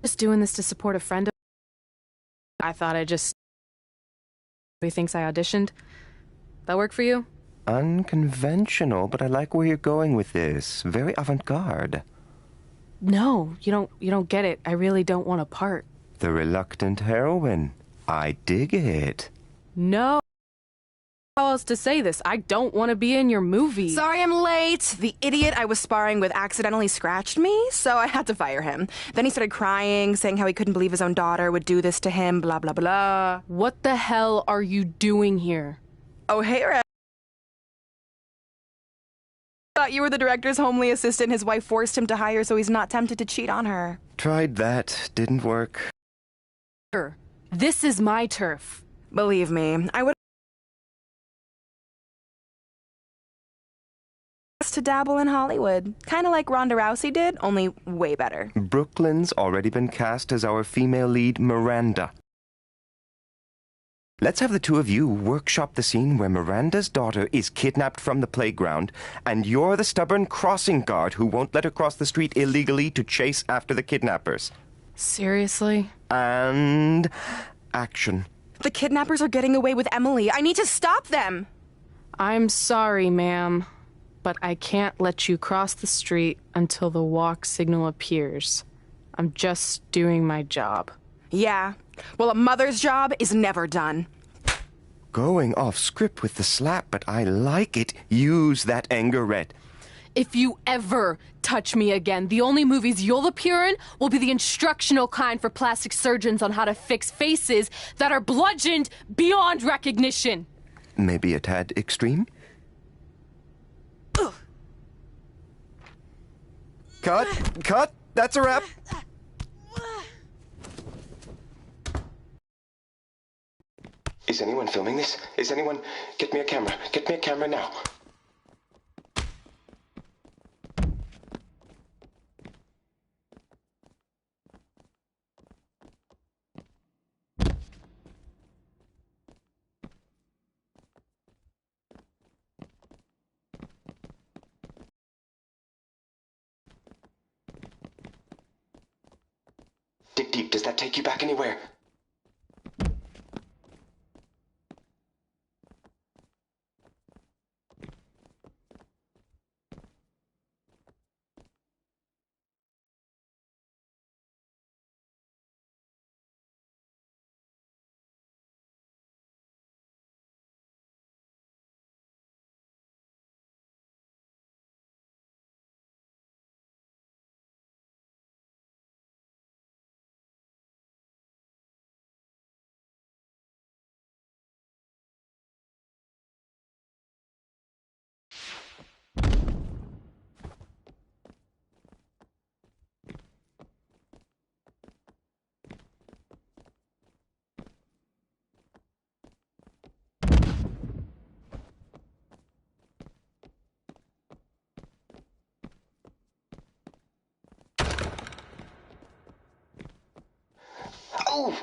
just doing this to support a friend of I thought he thinks I auditioned. That work for you? Unconventional, but I like where you're going with this. Very avant-garde. No, you don't get it. I really don't want a part. The reluctant heroine. I dig it. No. How else to say this? I don't want to be in your movie. Sorry I'm late. The idiot I was sparring with accidentally scratched me, so I had to fire him. Then he started crying, saying how he couldn't believe his own daughter would do this to him, blah, blah, blah. What the hell are you doing here? Oh, hey, Red. Thought you were the director's homely assistant his wife forced him to hire so he's not tempted to cheat on her. Tried that. Didn't work. This is my turf. Believe me, I would to dabble in Hollywood. Kind of like Ronda Rousey did, only way better. Brooklyn's already been cast as our female lead, Miranda. Let's have the two of you workshop the scene where Miranda's daughter is kidnapped from the playground, and you're the stubborn crossing guard who won't let her cross the street illegally to chase after the kidnappers. Seriously? And action. The kidnappers are getting away with Emily. I need to stop them! I'm sorry, ma'am, but I can't let you cross the street until the walk signal appears. I'm just doing my job. Yeah. Well, a mother's job is never done. Going off script with the slap, but I like it. Use that anger, Red. If you ever touch me again, the only movies you'll appear in will be the instructional kind for plastic surgeons on how to fix faces that are bludgeoned beyond recognition. Maybe a tad extreme? Ugh. Cut! Cut! That's a wrap! Is anyone filming this? Is anyone... Get me a camera. Get me a camera now. Dig deep. Does that take you back anywhere? Oh!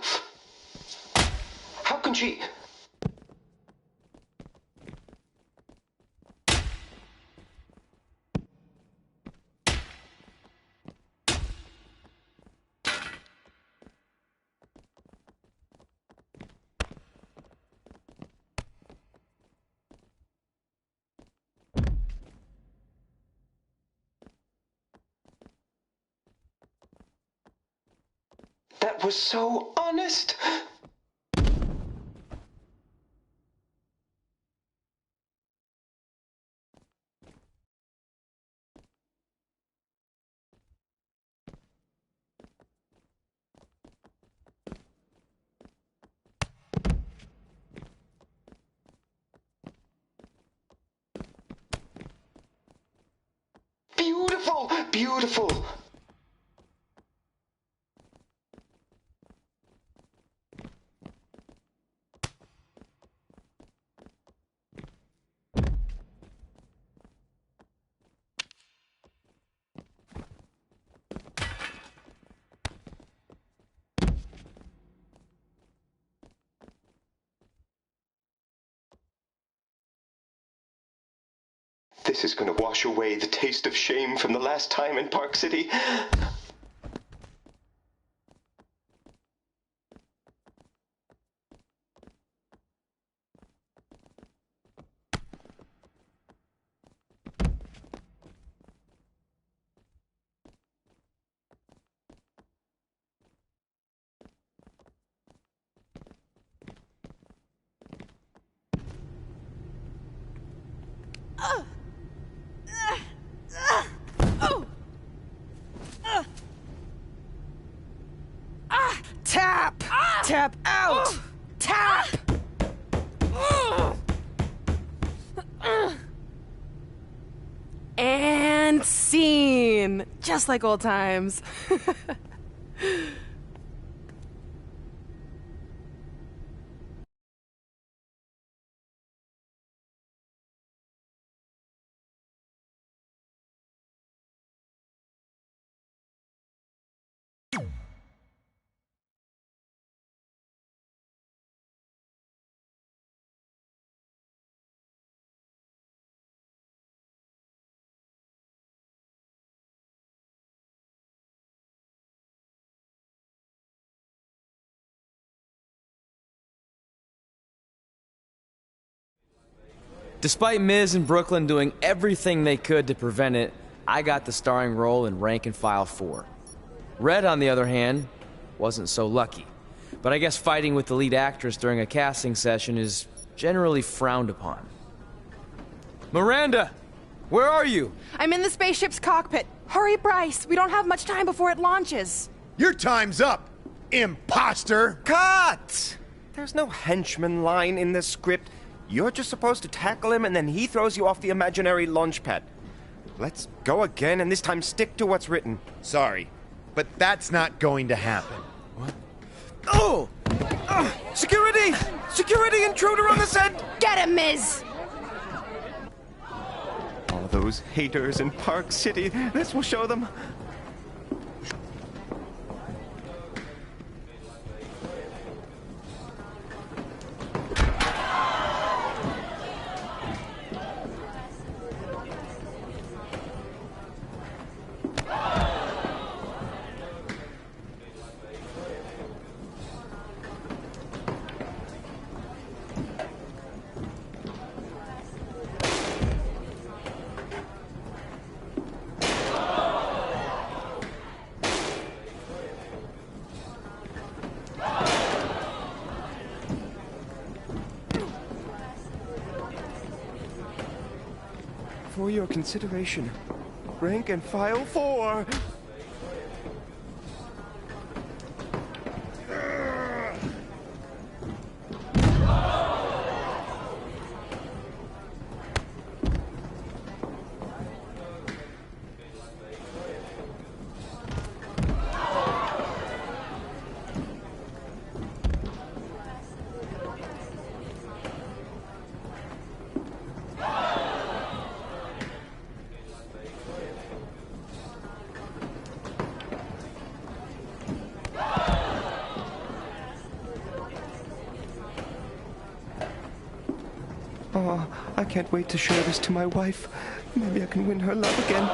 How can she... That was so honest! Beautiful! Beautiful! This is going to wash away the taste of shame from the last time in Park City. Tap! Tap out! Tap! And scene! Just like old times. Despite Miz and Brooklyn doing everything they could to prevent it, I got the starring role in Rank and File 4. Red, on the other hand, wasn't so lucky. But I guess fighting with the lead actress during a casting session is generally frowned upon. Miranda! Where are you? I'm in the spaceship's cockpit. Hurry, Bryce. We don't have much time before it launches. Your time's up, imposter! Cut! There's no henchman line in this script. You're just supposed to tackle him and then he throws you off the imaginary launch pad. Let's go again and this time stick to what's written. Sorry, but that's not going to happen. What? Oh! Security! Security intruder on the set! Get him, Miz! All those haters in Park City. This will show them. For your consideration, Rank and File 4. Oh, I can't wait to show this to my wife. Maybe I can win her love again.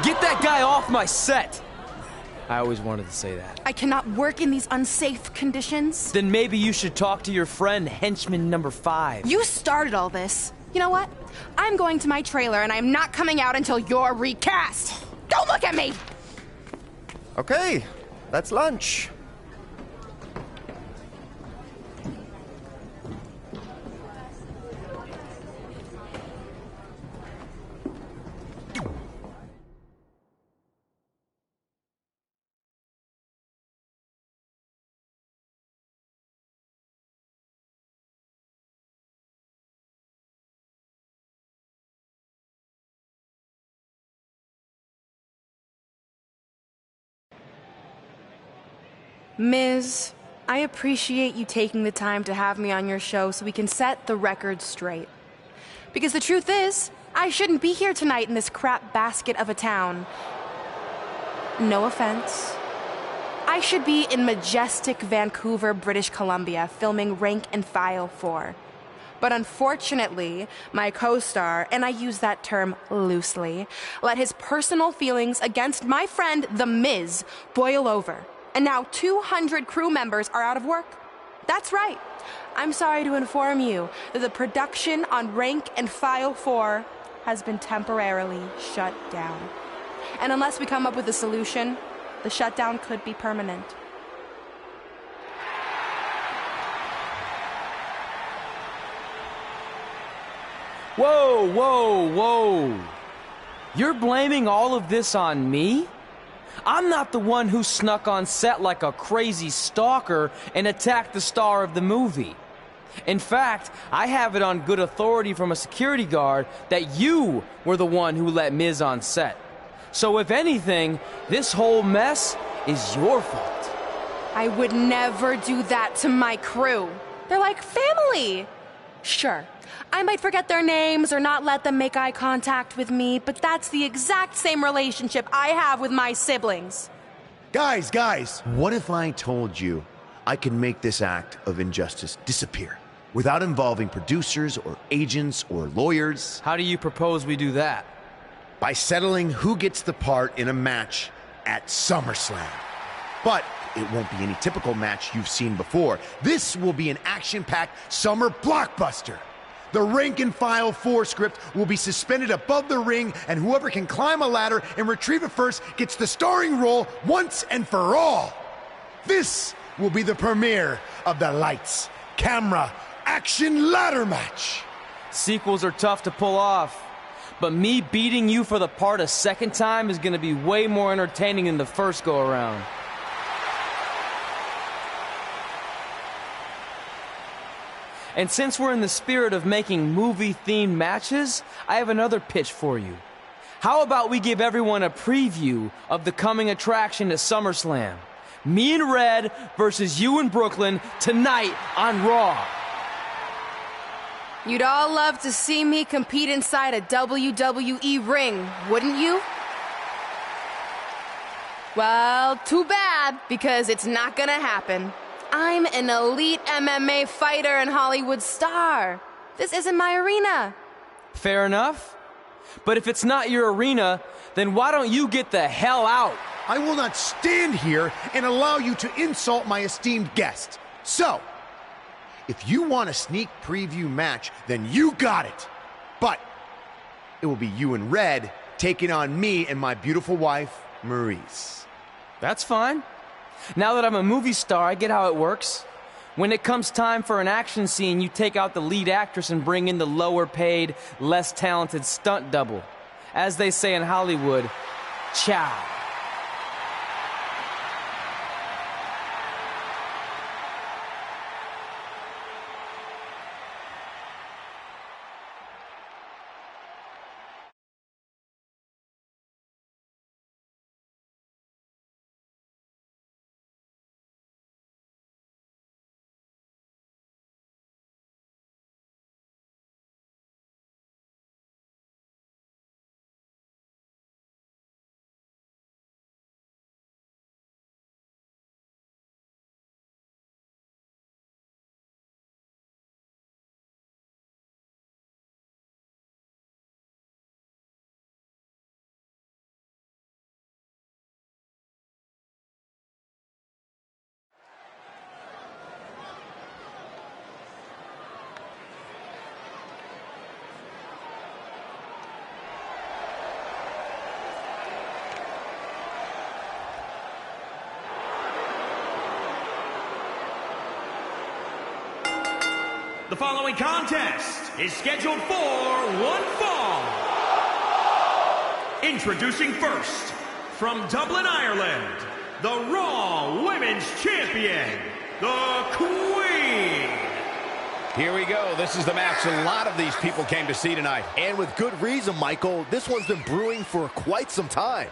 Get that guy off my set! I always wanted to say that. I cannot work in these unsafe conditions. Then maybe you should talk to your friend, henchman number 5. You started all this. You know what? I'm going to my trailer and I'm not coming out until you're recast. Don't look at me! Okay, that's lunch. Miz, I appreciate you taking the time to have me on your show so we can set the record straight. Because the truth is, I shouldn't be here tonight in this crap basket of a town. No offense. I should be in majestic Vancouver, British Columbia, filming Rank and File 4. But unfortunately, my co-star, and I use that term loosely, let his personal feelings against my friend, The Miz, boil over. And now 200 crew members are out of work. That's right. I'm sorry to inform you that the production on Rank and File 4 has been temporarily shut down. And unless we come up with a solution, the shutdown could be permanent. Whoa, whoa, whoa. You're blaming all of this on me? I'm not the one who snuck on set like a crazy stalker and attacked the star of the movie. In fact, I have it on good authority from a security guard that you were the one who let Miz on set. So if anything, this whole mess is your fault. I would never do that to my crew. They're like family. Sure, I might forget their names or not let them make eye contact with me, but that's the exact same relationship I have with my siblings. Guys, what if I told you I can make this act of injustice disappear without involving producers or agents or lawyers? How do you propose we do that? By settling who gets the part in a match at SummerSlam. But it won't be any typical match you've seen before. This will be an action-packed summer blockbuster. The Rank and File 4 script will be suspended above the ring, and whoever can climb a ladder and retrieve it first gets the starring role once and for all. This will be the premiere of the lights, camera, action ladder match. Sequels are tough to pull off, but me beating you for the part a second time is gonna be way more entertaining than the first go-around. And since we're in the spirit of making movie-themed matches, I have another pitch for you. How about we give everyone a preview of the coming attraction at SummerSlam? Me and Red versus you and Brooklyn tonight on Raw. You'd all love to see me compete inside a WWE ring, wouldn't you? Well, too bad, because it's not gonna happen. I'm an elite MMA fighter and Hollywood star. This isn't my arena. Fair enough. But if it's not your arena, then why don't you get the hell out? I will not stand here and allow you to insult my esteemed guest. So, if you want a sneak preview match, then you got it. But it will be you and Red taking on me and my beautiful wife, Maurice. That's fine. Now that I'm a movie star, I get how it works. When it comes time for an action scene, you take out the lead actress and bring in the lower paid, less talented stunt double. As they say in Hollywood, ciao. The following contest is scheduled for one fall. Introducing first, from Dublin, Ireland, the Raw Women's Champion, the Queen. Here we go. This is the match a lot of these people came to see tonight. And with good reason, Michael. This one's been brewing for quite some time.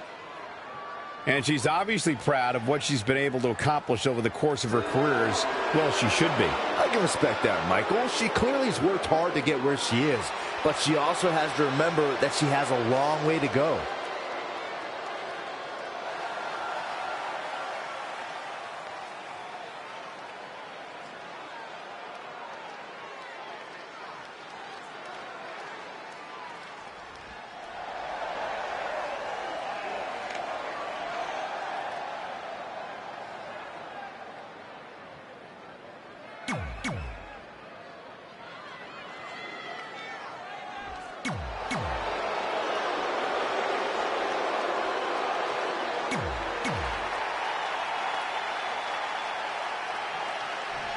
And she's obviously proud of what she's been able to accomplish over the course of her career, as well she should be. I can respect that, Michael. She clearly has worked hard to get where she is, but she also has to remember that she has a long way to go.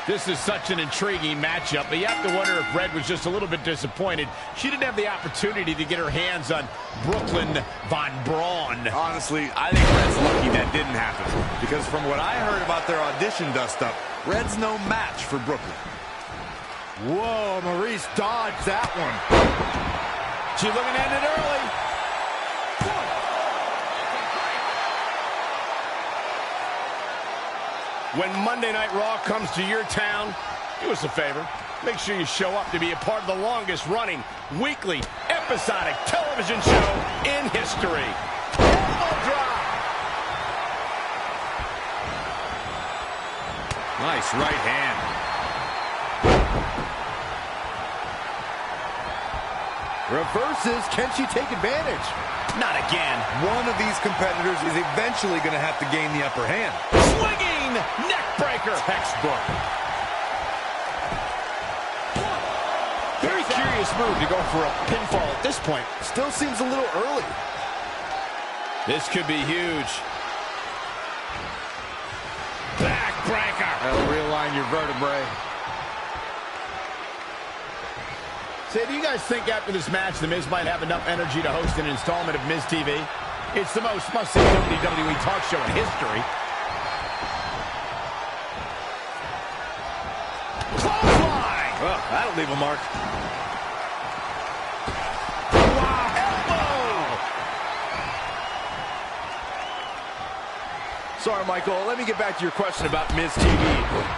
This is such an intriguing matchup, but you have to wonder if Red was just a little bit disappointed. She didn't have the opportunity to get her hands on Brooklyn Von Braun. Honestly, I think Red's lucky that didn't happen, because from what I heard about their audition dust-up, Red's no match for Brooklyn. Whoa, Maurice dodged that one. She's looking to end it early. When Monday Night Raw comes to your town, do us a favor. Make sure you show up to be a part of the longest-running weekly episodic television show in history. Elbow drop. Nice right hand. Reverses. Can she take advantage? Not again. One of these competitors is eventually going to have to gain the upper hand. Swinging neck breaker. Textbook. Very curious move to go for a pinfall at this point. Still seems a little early. This could be huge. Backbreaker. That'll realign your vertebrae. Say, do you guys think after this match The Miz might have enough energy to host an installment of Miz TV? It's the most must-see WWE talk show in history. Clothesline! Well, that'll leave a mark. Wow, elbow! Sorry, Michael. Let me get back to your question about Miz TV.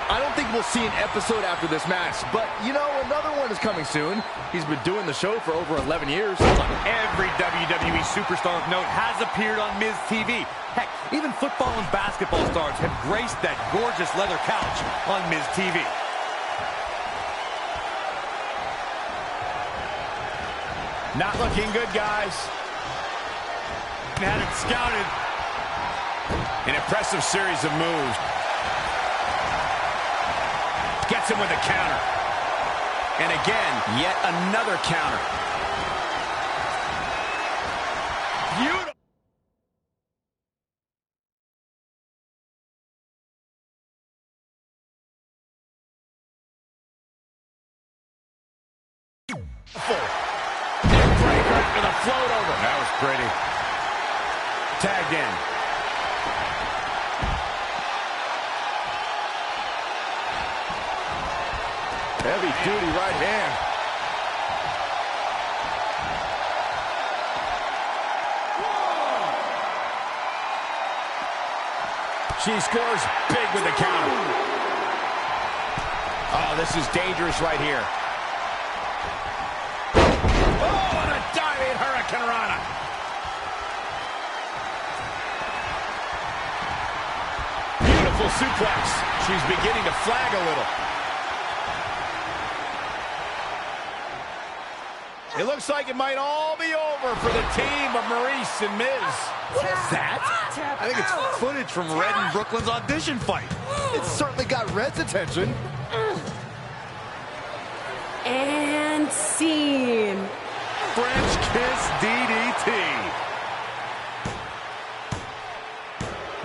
I don't think we'll see an episode after this match, but, you know, another one is coming soon. He's been doing the show for over 11 years. Every WWE superstar of note has appeared on Miz TV. Heck, even football and basketball stars have graced that gorgeous leather couch on Miz TV. Not looking good, guys. Had it scouted. An impressive series of moves. Gets him with a counter. And again, yet another counter. Beautiful. Neck breaker with a float over. That was pretty. Tagged in. Heavy-duty right hand. She scores big with the counter. Oh, this is dangerous right here. Oh, and a diving Hurricane Rana. Beautiful suplex. She's beginning to flag a little. It looks like it might all be over for the team of Maurice and Miz. What is that? I think it's footage from Red and Brooklyn's audition fight. It certainly got Red's attention. And scene. French kiss DDT.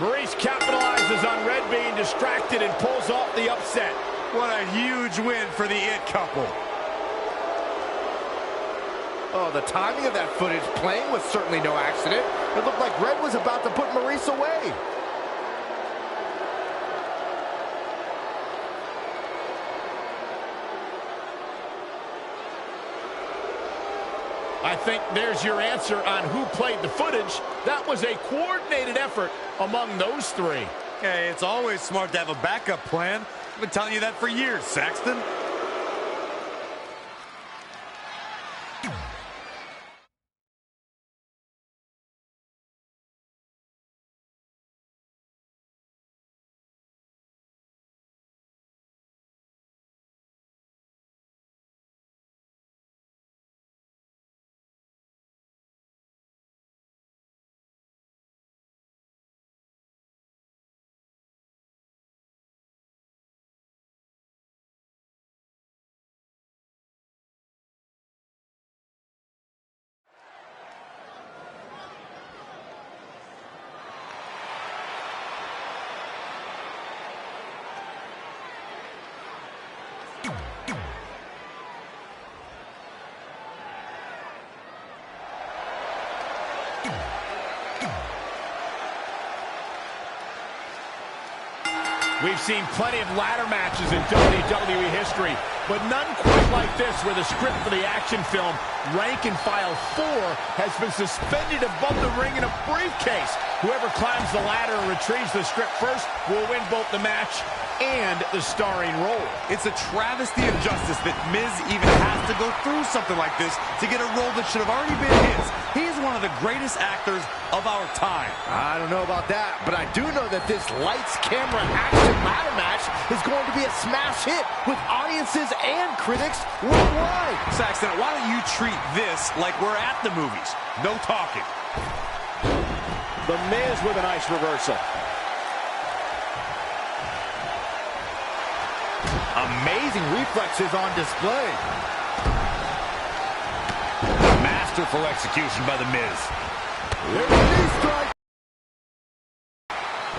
Maurice capitalizes on Red being distracted and pulls off the upset. What a huge win for the It couple. Oh, the timing of that footage playing was certainly no accident. It looked like Red was about to put Maurice away. I think there's your answer on who played the footage. That was a coordinated effort among those three. Hey, it's always smart to have a backup plan. I've been telling you that for years, Saxton. We've seen plenty of ladder matches in WWE history, but none quite like this, where the script for the action film, Rank and File 4, has been suspended above the ring in a briefcase. Whoever climbs the ladder and retrieves the script first will win both the match and the starring role. It's a travesty of justice that Miz even has to go through something like this to get a role that should have already been his. He is one of the greatest actors of our time. I don't know about that, but I do know that this lights, camera, action ladder match is going to be a smash hit with audiences and critics worldwide. Saxton, why don't you treat this like we're at the movies? No talking. The Miz with a nice reversal. Amazing reflexes on display. Masterful execution by The Miz. There's a knee strike.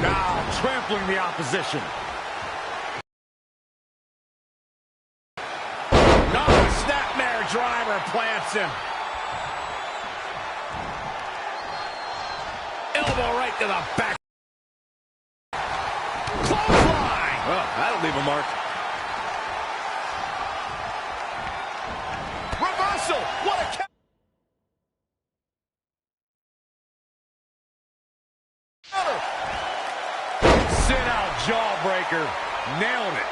Now trampling the opposition. Snapmare driver plants him. Elbow right to the back. Clothesline. Oh, that'll leave a mark. Reversal. What a counter. Sit-out jawbreaker. Nailed it.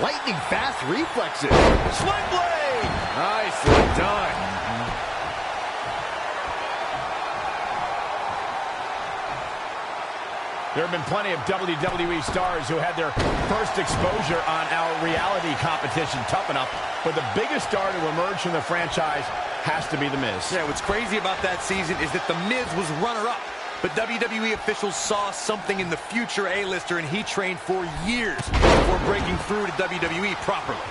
Lightning fast reflexes. Sling blade. Nicely done. There have been plenty of WWE stars who had their first exposure on our reality competition, Tough Enough, but the biggest star to emerge from the franchise has to be The Miz. Yeah, what's crazy about that season is that The Miz was runner-up, but WWE officials saw something in the future A-lister, and he trained for years before breaking through to WWE properly.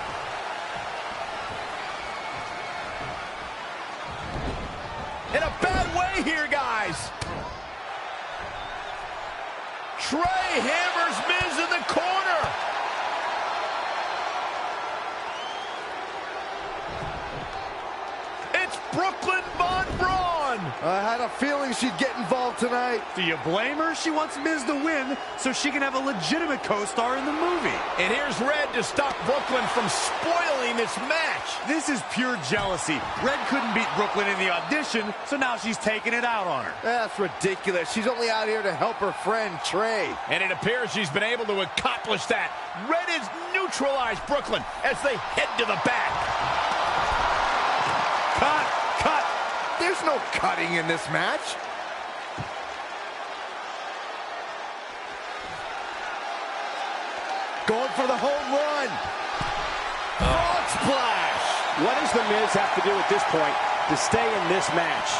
In a bad way here, guys. Trey hammers Miz in the corner. It's Brooklyn Von Braun. I had a feeling she'd get involved tonight. Do you blame her? She wants Miz to win so she can have a legitimate co-star in the movie. And here's Red to stop Brooklyn from spoiling this match. This is pure jealousy. Red couldn't beat Brooklyn in the audition, so now she's taking it out on her. That's ridiculous. She's only out here to help her friend Trey. And it appears she's been able to accomplish that. Red has neutralized Brooklyn as they head to the back. Cut! There's no cutting in this match. Going for the home run. Frog splash. What does The Miz have to do at this point to stay in this match?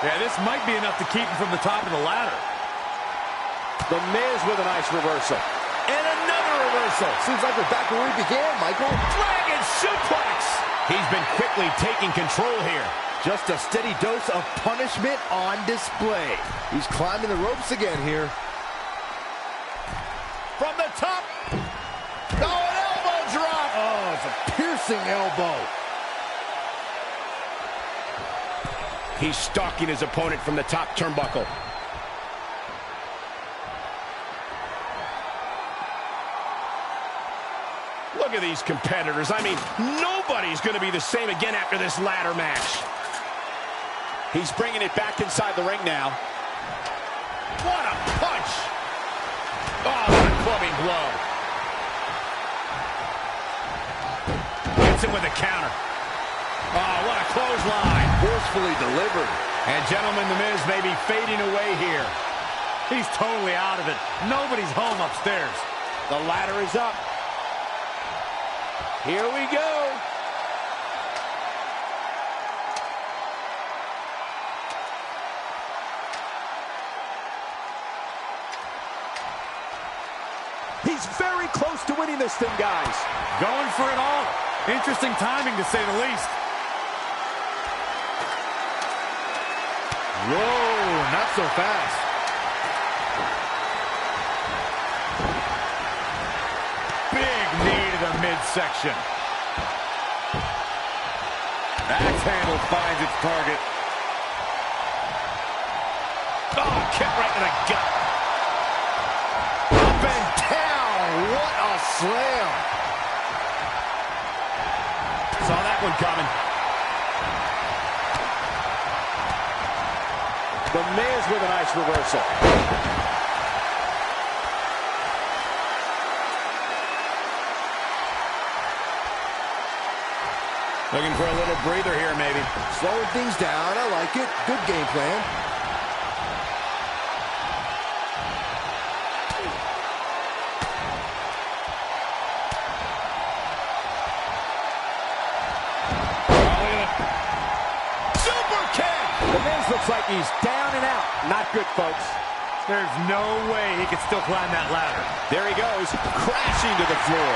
Yeah, this might be enough to keep him from the top of the ladder. The Miz with a nice reversal. And another reversal. Seems like we're back where we began, Michael. Dragon suplex. He's been quickly taking control here. Just a steady dose of punishment on display. He's climbing the ropes again here. From the top. Oh, an elbow drop. Oh, it's a piercing elbow. He's stalking his opponent from the top turnbuckle. Look at these competitors. I mean, nobody's going to be the same again after this ladder match. He's bringing it back inside the ring now. What a punch! Oh, what a clubbing blow. Hits him with a counter. Oh, what a clothesline. Forcefully delivered. And gentlemen, The Miz may be fading away here. He's totally out of it. Nobody's home upstairs. The ladder is up. Here we go. He's very close to winning this thing, guys. Going for it all. Interesting timing, to say the least. Whoa, not so fast. Big knee to the midsection. Axe handle finds its target. Oh, kick right to the gut. Up and slam. Saw that one coming. The Miz with a nice reversal. Looking for a little breather here, maybe. Slowing things down. I like it. Good game plan. Looks like he's down and out. Not good, folks. There's no way he can still climb that ladder. There he goes, crashing to the floor.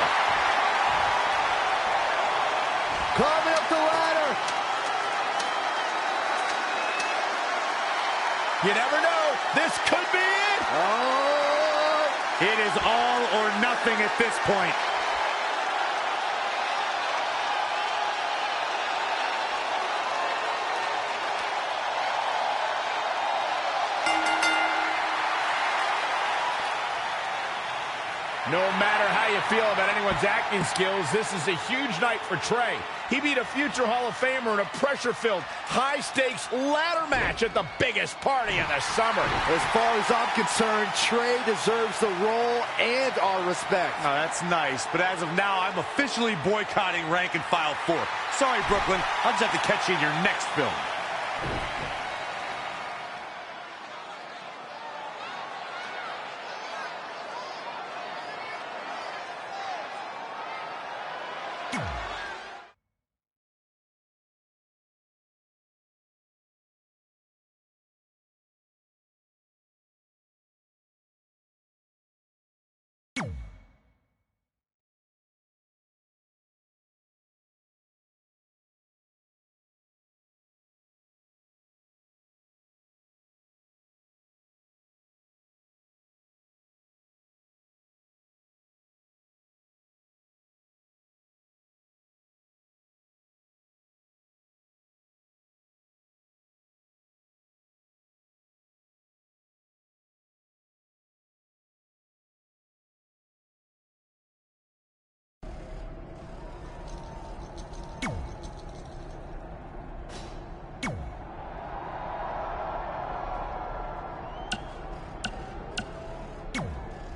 Climbing up the ladder. You never know. This could be it. Oh! It is all or nothing at this point. No matter how you feel about anyone's acting skills, this is a huge night for Trey. He beat a future Hall of Famer in a pressure-filled, high-stakes ladder match at the biggest party of the summer. As far as I'm concerned, Trey deserves the role and our respect. Oh, that's nice, but as of now, I'm officially boycotting Rank and File 4. Sorry, Brooklyn. I'll just have to catch you in your next film.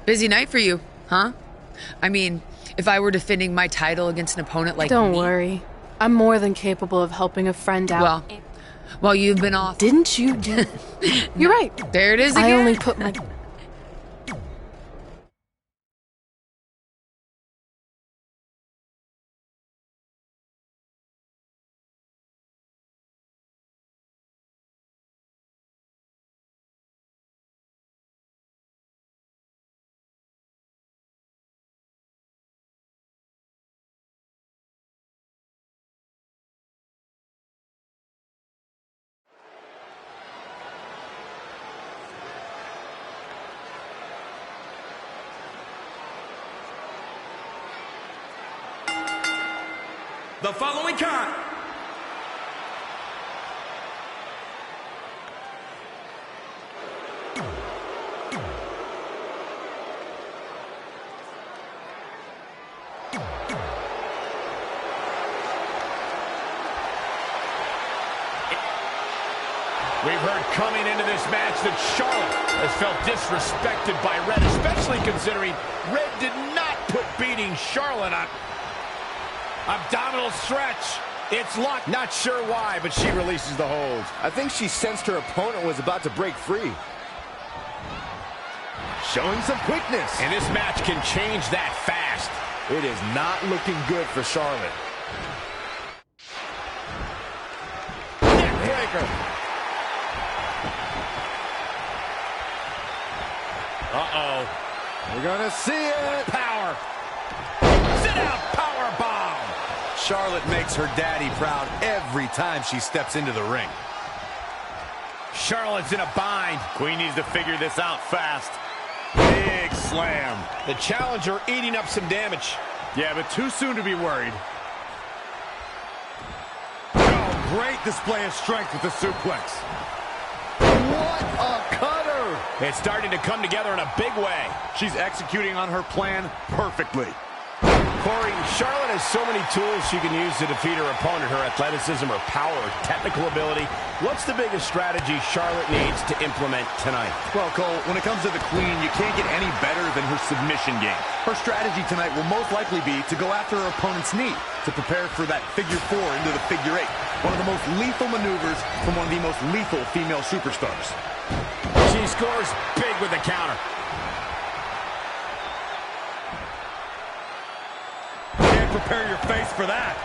Busy night for you, huh? I mean, if I were defending my title against an opponent like Don't me... worry. I'm more than capable of helping a friend out. Well, while you've been off... Didn't you do... You're right. There it is again. I only put my... The following con... We've heard coming into this match that Charlotte has felt disrespected by Red, especially considering Red did not put beating Charlotte on. Abdominal stretch. It's locked. Not sure why, but she releases the hold. I think she sensed her opponent was about to break free. Showing some quickness. And this match can change that fast. It is not looking good for Charlotte. Neckbreaker. Uh-oh. We're gonna see it. Power. Sit out power bomb. Charlotte makes her daddy proud every time she steps into the ring. Charlotte's in a bind. Queen needs to figure this out fast. Big slam. The challenger eating up some damage. Yeah, but too soon to be worried. Oh, great display of strength with the suplex. What a cutter. It's starting to come together in a big way. She's executing on her plan perfectly. Corey, Charlotte has so many tools she can use to defeat her opponent. Her athleticism, her power, her technical ability. What's the biggest strategy Charlotte needs to implement tonight? Well, Cole, when it comes to the Queen, you can't get any better than her submission game. Her strategy tonight will most likely be to go after her opponent's knee to prepare for that figure 4 into the figure 8. One of the most lethal maneuvers from one of the most lethal female superstars. She scores big with the counter. Prepare your face for that.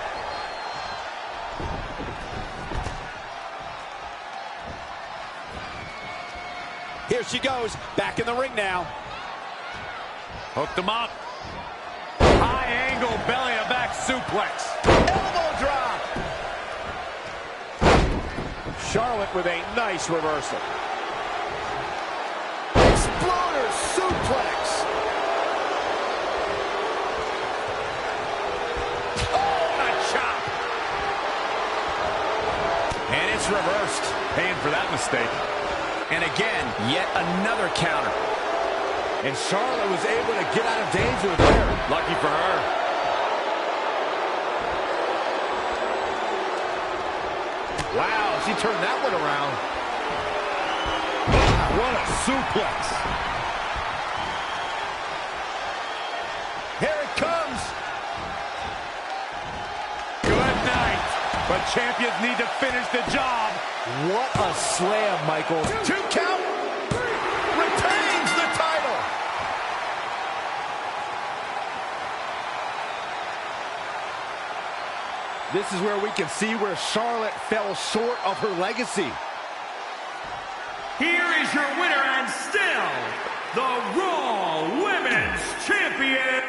Here she goes, back in the ring now. Hooked him up. High angle belly-to-back suplex. Elbow drop. Charlotte with a nice reversal. Exploder suplex. Reversed. Paying for that mistake. And again, yet another counter. And Charlotte was able to get out of danger there. Lucky for her. Wow, she turned that one around. What a suplex. Here it comes. Good night. But champions need to finish the job. What a slam, Michael. 2 count. Retains the title. This is where we can see where Charlotte fell short of her legacy. Here is your winner and still the Raw Women's Champion,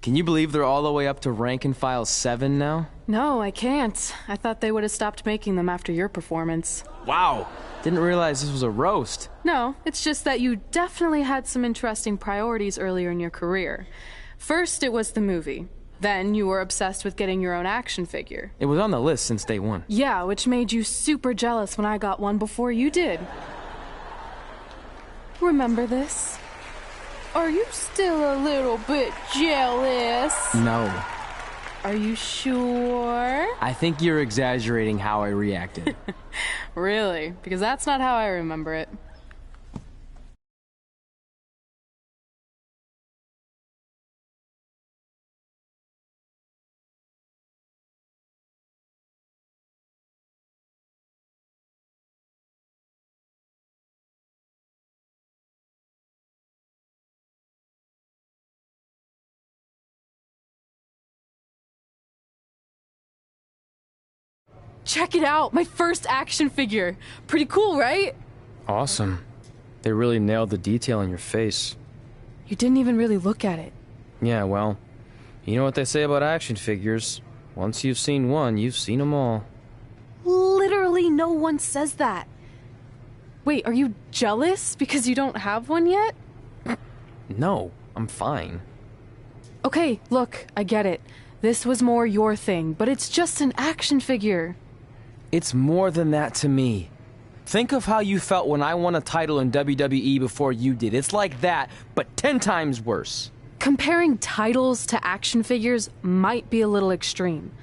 Can you believe they're all the way up to rank and file 7 now? No, I can't. I thought they would have stopped making them after your performance. Wow. Didn't realize this was a roast. No, it's just that you definitely had some interesting priorities earlier in your career. First, it was the movie. Then you were obsessed with getting your own action figure. It was on the list since day one. Yeah, which made you super jealous when I got one before you did. Remember this? Are you still a little bit jealous? No. Are you sure? I think you're exaggerating how I reacted. Really? Because that's not how I remember it. Check it out! My first action figure! Pretty cool, right? Awesome. They really nailed the detail in your face. You didn't even really look at it. Yeah, well, you know what they say about action figures. Once you've seen one, you've seen them all. Literally no one says that. Wait, are you jealous because you don't have one yet? No, I'm fine. Okay, look, I get it. This was more your thing, but it's just an action figure. It's more than that to me. Think of how you felt when I won a title in WWE before you did. It's like that, but 10 times worse. Comparing titles to action figures might be a little extreme.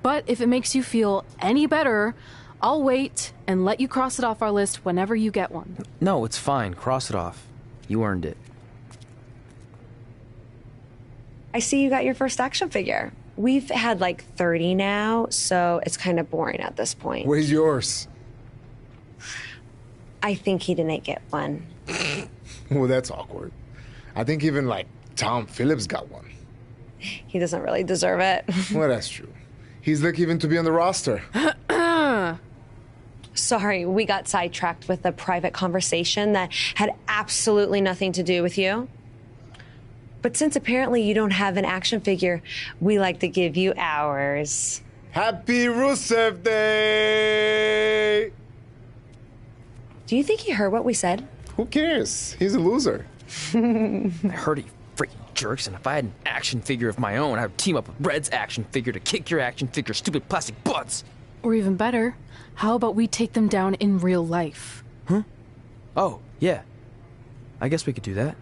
But if it makes you feel any better, I'll wait and let you cross it off our list whenever you get one. No, it's fine. Cross it off. You earned it. I see you got your first action figure. We've had like 30 now, so it's kind of boring at this point. Where's yours? I think he didn't get one. Well, that's awkward. I think even like Tom Phillips got one. He doesn't really deserve it. Well, that's true. He's lucky even to be on the roster. Sorry, we got sidetracked with a private conversation that had absolutely nothing to do with you. But since apparently you don't have an action figure, we like to give you ours. Happy Rusev Day! Do you think he heard what we said? Who cares? He's a loser. I heard he freaking jerks, and if I had an action figure of my own, I would team up with Red's action figure to kick your action figure stupid plastic butts. Or even better, how about we take them down in real life? Huh? Oh, yeah. I guess we could do that.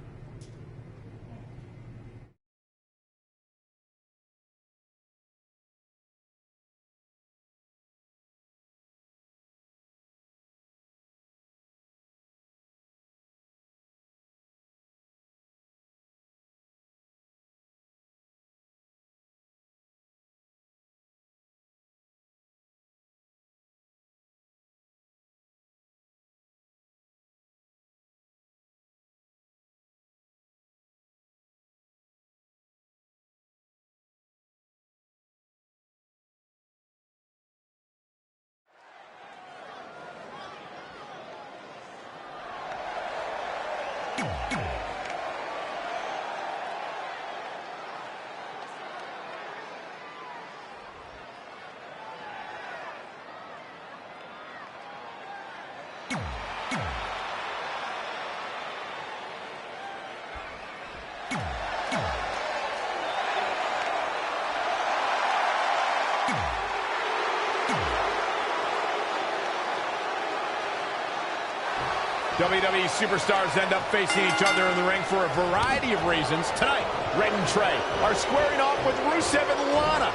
WWE superstars end up facing each other in the ring for a variety of reasons. Tonight, Red and Trey are squaring off with Rusev and Lana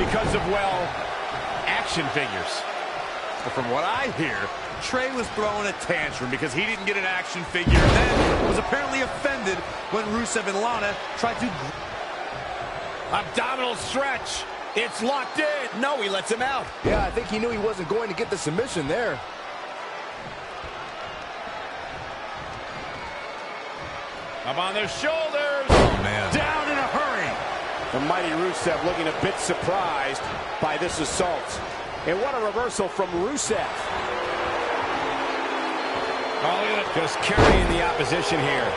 because of, well, action figures. But from what I hear, Trey was throwing a tantrum because he didn't get an action figure and then was apparently offended when Rusev and Lana tried to... Abdominal stretch. It's locked in. No, he lets him out. Yeah, I think he knew he wasn't going to get the submission there. Up on their shoulders. Oh, man. Down in a hurry. The mighty Rusev looking a bit surprised by this assault. And what a reversal from Rusev. Oh, look at it. Just carrying the opposition here.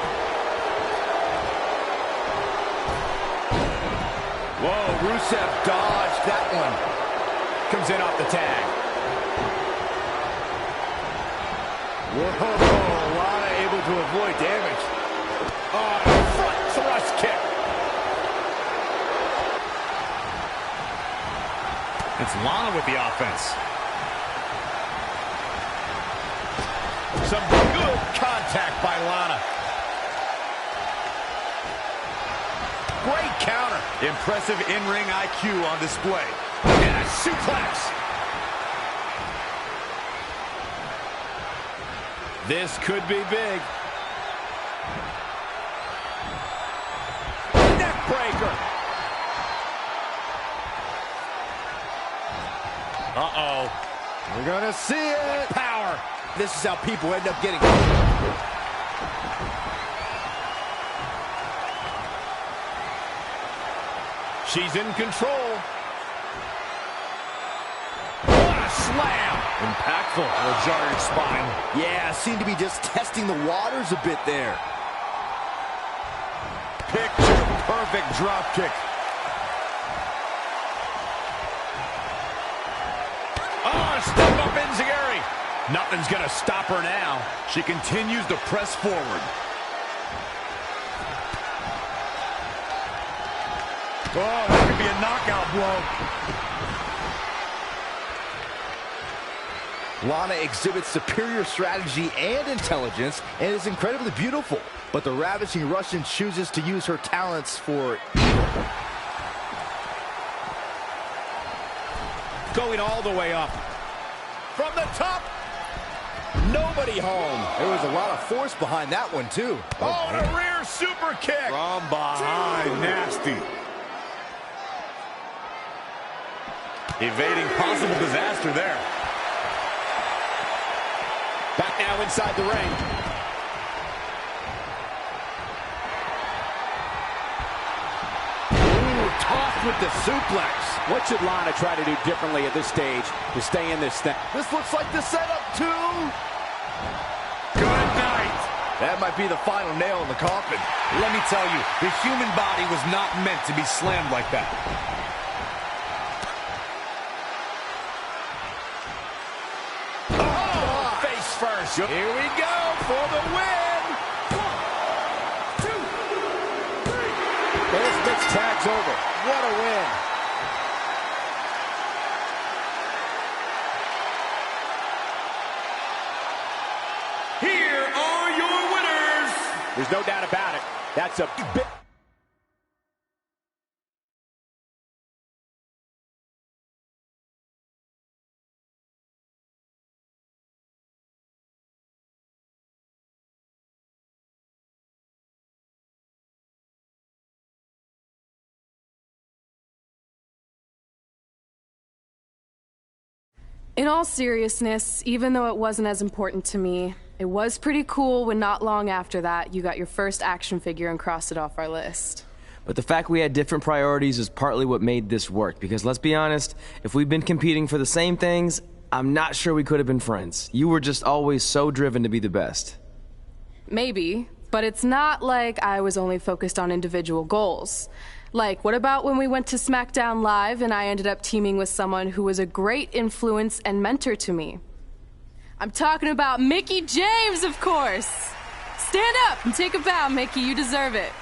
Whoa, Rusev dodged that one. Comes in off the tag. Whoa, Lana able to avoid damage. Oh, front thrust kick. It's Lana with the offense. Some good contact by Lana. Great counter. Impressive in-ring IQ on display. And a suplex. This could be big. Neck breaker. Uh-oh. We're gonna see it. Power. This is how people end up getting. She's in control. What a slam. Impactful. Will jar your spine. Yeah, seemed to be just testing the waters a bit there. Picture perfect drop kick. Oh, step up Enziguri. Nothing's gonna stop her now. She continues to press forward. Oh, that could be a knockout blow. Lana exhibits superior strategy and intelligence and is incredibly beautiful. But the ravishing Russian chooses to use her talents for evil. Going all the way up. From the top. Nobody home. There was a lot of force behind that one, too. Oh, and a rear super kick. From behind, nasty. Evading possible disaster there. Back now inside the ring. Ooh, tossed with the suplex. What should Lana try to do differently at this stage to stay in this thing? This looks like the setup, too. Good night. That might be the final nail in the coffin. Let me tell you, the human body was not meant to be slammed like that. Oh, face first. Here we go for the win. 1, 2, 3. This mixed tag's over. What a win. Here are your winners. There's no doubt about it. That's a big... In all seriousness, even though it wasn't as important to me, it was pretty cool when not long after that, you got your first action figure and crossed it off our list. But the fact we had different priorities is partly what made this work, because let's be honest, if we'd been competing for the same things, I'm not sure we could have been friends. You were just always so driven to be the best. Maybe, but it's not like I was only focused on individual goals. Like, what about when we went to SmackDown Live and I ended up teaming with someone who was a great influence and mentor to me? I'm talking about Mickie James, of course! Stand up and take a bow, Mickie. You deserve it.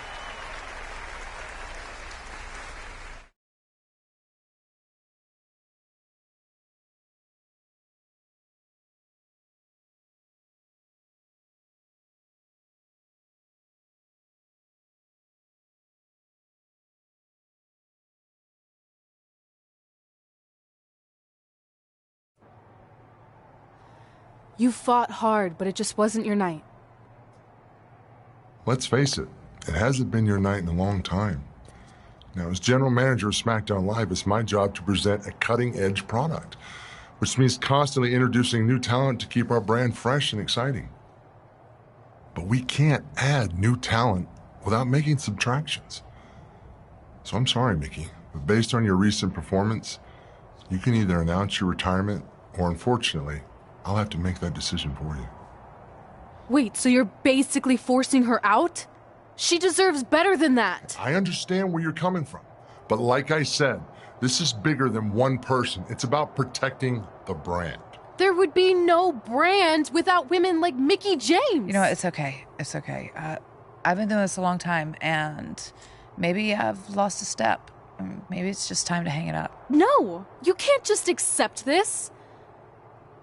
You fought hard, but it just wasn't your night. Let's face it, it hasn't been your night in a long time. Now, as general manager of SmackDown Live, it's my job to present a cutting-edge product, which means constantly introducing new talent to keep our brand fresh and exciting. But we can't add new talent without making subtractions. So I'm sorry, Mickie, but based on your recent performance, you can either announce your retirement or, unfortunately, I'll have to make that decision for you. Wait, so you're basically forcing her out? She deserves better than that. I understand where you're coming from, But like I said, this is bigger than one person. It's about protecting the brand. There would be no brand without women like Mickie James. You know what? It's okay. It's okay. I've been doing this a long time, and maybe I've lost a step. Maybe it's just time to hang it up. No, you can't just accept this.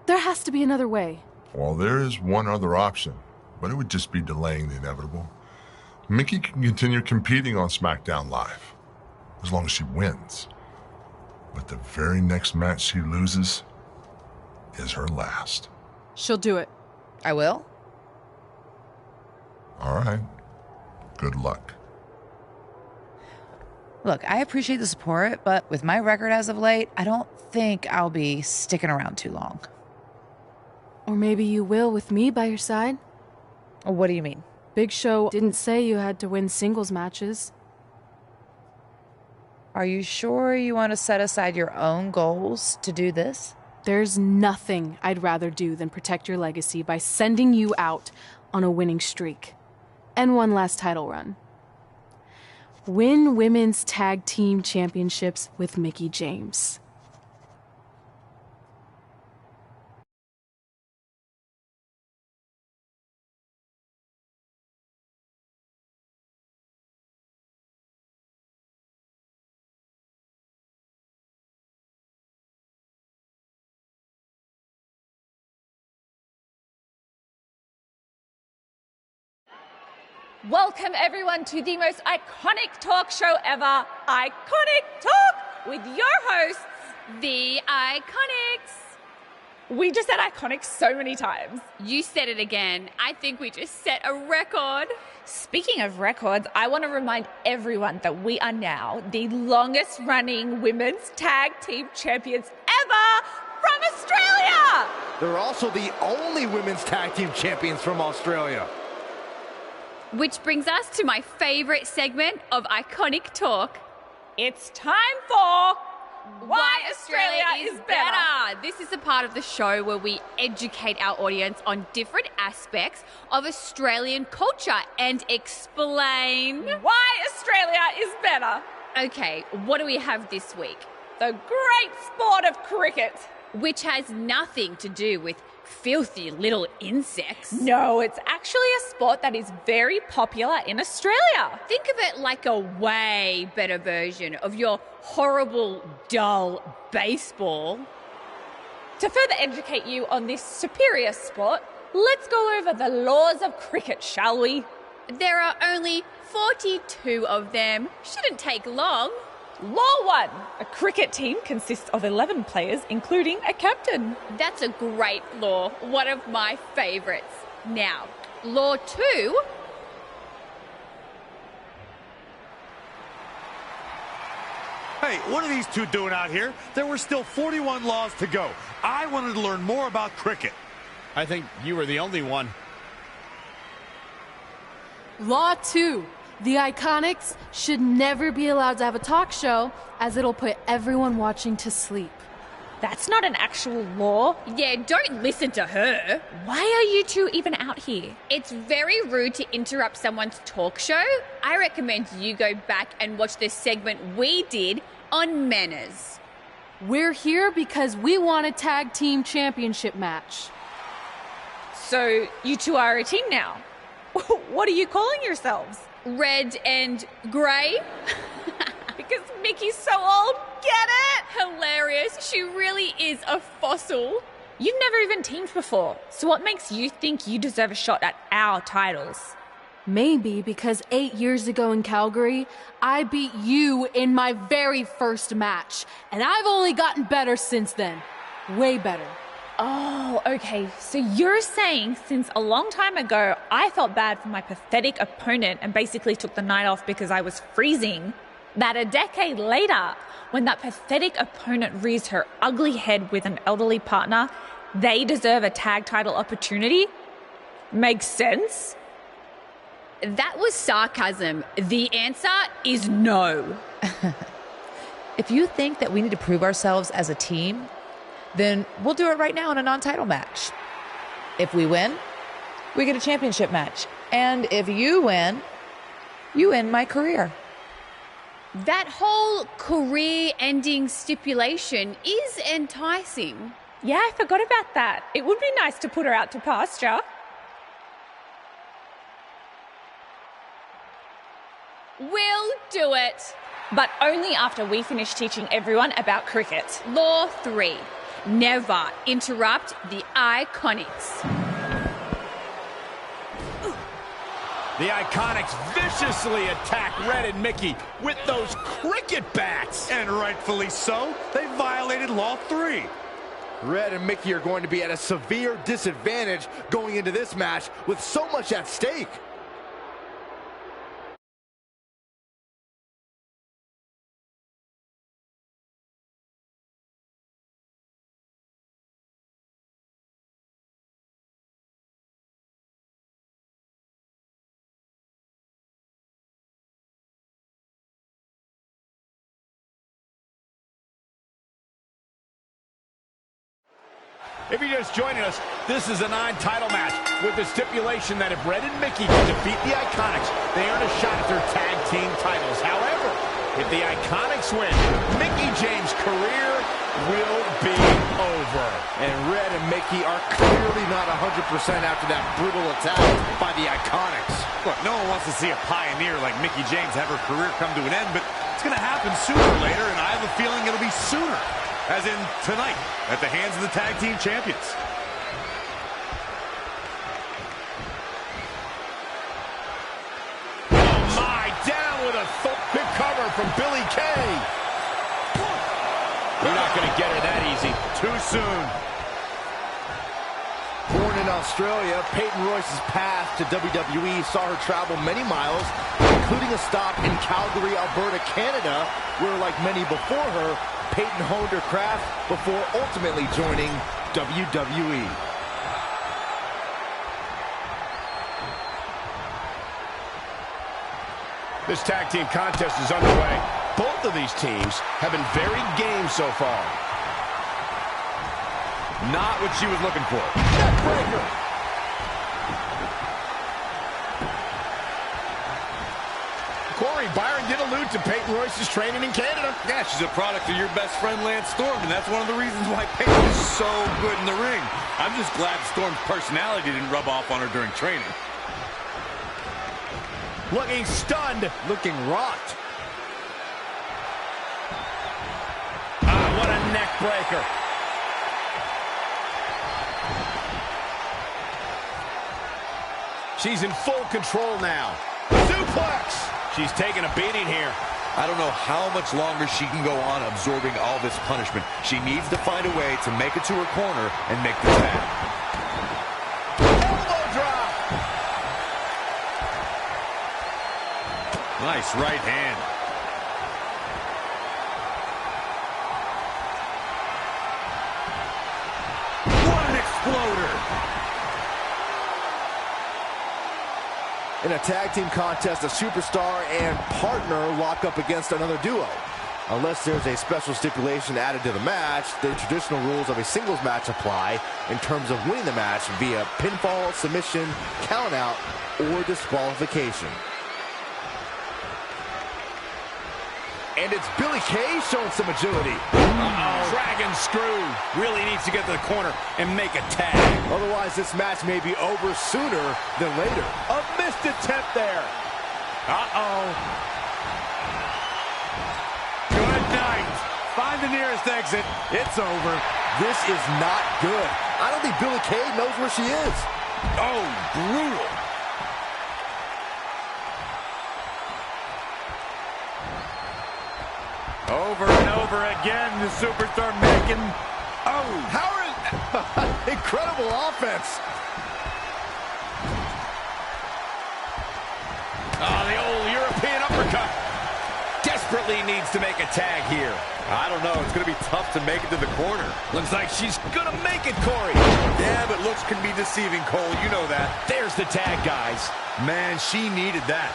There has to be another way. Well, there is one other option, but it would just be delaying the inevitable. Mickie can continue competing on SmackDown Live, as long as she wins. But the very next match she loses is her last. She'll do it. I will? All right. Good luck. Look, I appreciate the support, but with my record as of late, I don't think I'll be sticking around too long. Or maybe you will with me by your side. What do you mean? Big Show didn't say you had to win singles matches. Are you sure you want to set aside your own goals to do this? There's nothing I'd rather do than protect your legacy by sending you out on a winning streak. And one last title run. Win women's tag team championships with Mickie James. Welcome everyone to the most iconic talk show ever, Iconic Talk, with your hosts, The Iconics. We just said iconic so many times. You said it again. I think we just set a record. Speaking of records, I want to remind everyone that we are now the longest running women's tag team champions ever from Australia. They're also the only women's tag team champions from Australia. Which brings us to my favorite segment of Iconic Talk. It's time for Why Australia is Better. This is a part of the show where we educate our audience on different aspects of Australian culture and explain why Australia is better. Okay, what do we have this week? The great sport of cricket. Which has nothing to do with filthy little insects. No, it's actually a sport that is very popular in Australia. Think of it like a way better version of your horrible, dull baseball. To further educate you on this superior sport, let's go over the laws of cricket, shall we? There are only 42 of them. Shouldn't take long. Law 1. A cricket team consists of 11 players, including a captain. That's a great law. One of my favourites. Now, Law 2. Hey, what are these two doing out here? There were still 41 laws to go. I wanted to learn more about cricket. I think you were the only one. Law 2. The Iconics should never be allowed to have a talk show, as it'll put everyone watching to sleep. That's not an actual law. Yeah, don't listen to her. Why are you two even out here? It's very rude to interrupt someone's talk show. I recommend you go back and watch the segment we did on manners. We're here because we want a tag team championship match. So you two are a team now. What are you calling yourselves? Red and grey. Because Mickey's so old, get it? Hilarious. She really is a fossil. You've never even teamed before, so what makes you think you deserve a shot at our titles? Maybe because 8 years ago in Calgary, I beat you in my very first match, and I've only gotten better since then. Way better. Oh, okay. So you're saying since a long time ago, I felt bad for my pathetic opponent and basically took the night off because I was freezing, that a decade later, when that pathetic opponent rears her ugly head with an elderly partner, they deserve a tag title opportunity? Makes sense? That was sarcasm. The answer is no. If you think that we need to prove ourselves as a team, then we'll do it right now in a non-title match. If we win, we get a championship match. And if you win, you end my career. That whole career-ending stipulation is enticing. Yeah, I forgot about that. It would be nice to put her out to pasture. We'll do it. But only after we finish teaching everyone about cricket. Law 3. Never interrupt the Iconics. The Iconics viciously attack Red and Mickey with those cricket bats. And rightfully so. They violated Law 3. Red and Mickey are going to be at a severe disadvantage going into this match with so much at stake. If you're just joining us, this is a non-title match with the stipulation that if Red and Mickey can defeat the Iconics, they earn a shot at their tag team titles. However, if the Iconics win, Mickey James' career will be over. And Red and Mickey are clearly not 100% after that brutal attack by the Iconics. Look, no one wants to see a pioneer like Mickey James have her career come to an end, but it's going to happen sooner or later, and I have a feeling it'll be sooner. As in tonight, at the hands of the tag team champions. Oh my, down with a big cover from Billy Kay. You're not going to get her that easy. Too soon. Born in Australia, Peyton Royce's path to WWE saw her travel many miles, including a stop in Calgary, Alberta, Canada, where, like many before her, Peyton honed her craft before ultimately joining WWE. This tag team contest is underway. Both of these teams have been very game so far. Not what she was looking for. Neckbreaker. Corey, Byron did allude to Peyton Royce's training in Canada. Yeah, she's a product of your best friend, Lance Storm, and that's one of the reasons why Peyton is so good in the ring. I'm just glad Storm's personality didn't rub off on her during training. Looking stunned. Looking rocked. Ah, what a neck breaker. She's in full control now. Suplex! She's taking a beating here. I don't know how much longer she can go on absorbing all this punishment. She needs to find a way to make it to her corner and make the tag. Elbow drop! Nice right hand. What an exploder! In a tag team contest, a superstar and partner lock up against another duo. Unless there's a special stipulation added to the match, the traditional rules of a singles match apply in terms of winning the match via pinfall, submission, countout, or disqualification. And it's Billy Kay showing some agility. Uh-oh. Dragon screw. Really needs to get to the corner and make a tag. Otherwise, this match may be over sooner than later. A missed attempt there. Uh-oh. Good night. Find the nearest exit. It's over. This is not good. I don't think Billy Kay knows where she is. Oh, brutal. Over and over again, the superstar making... Oh! Howard! Incredible offense! Oh, the old European uppercut. Desperately needs to make a tag here. I don't know. It's going to be tough to make it to the corner. Looks like she's going to make it, Corey. Yeah, but looks can be deceiving, Cole. You know that. There's the tag, guys. Man, she needed that.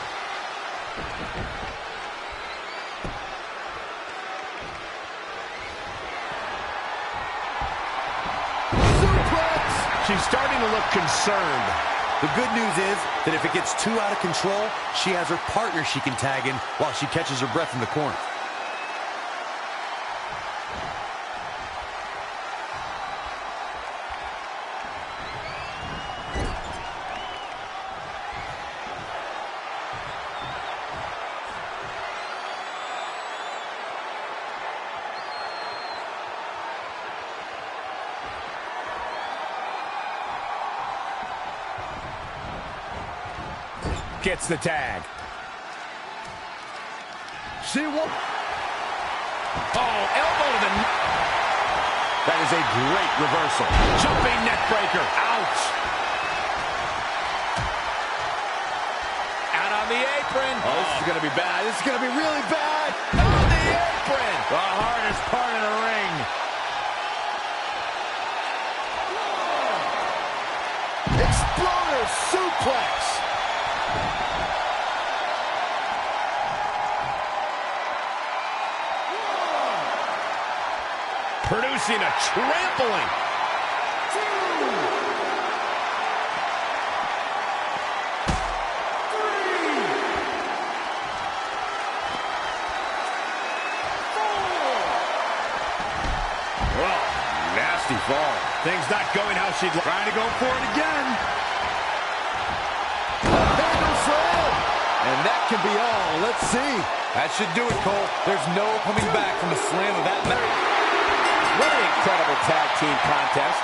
Suplex! She's starting to look concerned. The good news is that if it gets too out of control, she has her partner she can tag in while she catches her breath in the corner. Gets the tag. She won't. Oh, elbow to the... That is a great reversal. Jumping neck breaker. Ouch. Out on the apron. Oh, this is going to be bad. This is going to be really bad. On the apron. The hardest part of the ring. Exploder suplex. Producing a trampling. Nasty fall. Things not going how she'd like. Trying to go for it again. Handle slam. And that can be all. Let's see. That should do it, Cole. There's no coming back from a slam of that magnitude. What an incredible tag team contest.